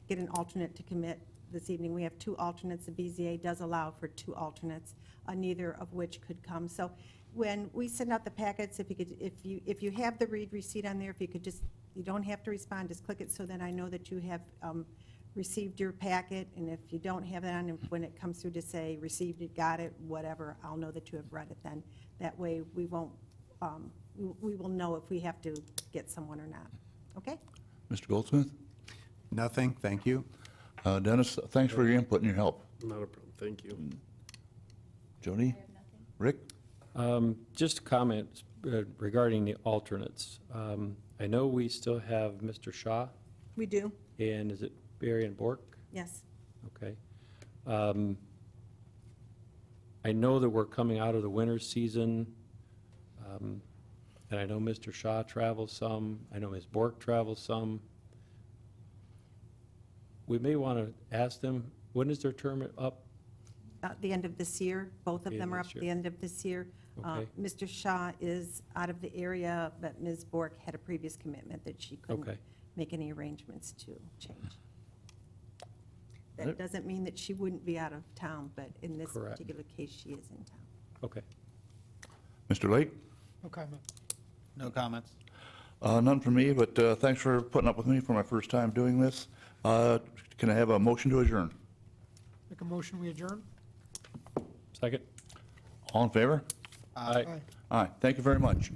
get an alternate to commit this evening. We have 2 alternates. The BZA does allow for 2 alternates, neither of which could come. So when we send out the packets, if you have the read receipt on there, if you could just, you don't have to respond, just click it so that I know that you have received your packet. And if you don't have that on, when it comes through to say received it, got it, whatever, I'll know that you have read it then. That way we won't, we will know if we have to get someone or not. Okay? Mr. Goldsmith? Nothing, thank you. Dennis, thanks for your input and your help. Not a problem, thank you. Jody? Rick? Just a comment regarding the alternates. I know we still have Mr. Shaw, We do, and is it Barry and Bork? yes. Okay. I know that we're coming out of the winter season, and I know Mr. Shaw travels some, I know Ms. Bork travels some. We may want to ask them, when is their term up? At the end of this year, both of The them end are of up this at the year. end of this year. Okay. Mr. Shaw is out of the area, but Ms. Bork had a previous commitment that she couldn't Okay. make any arrangements to change. Yep. That doesn't mean that she wouldn't be out of town, but in this Correct. particular case, she is in town. Okay. Mr. Lake? No comment. No comments. None from me, but thanks for putting up with me for my first time doing this. Can I have a motion to adjourn? Make a motion, we adjourn? Second? All in favor? Aye. Aye. Aye. Thank you very much.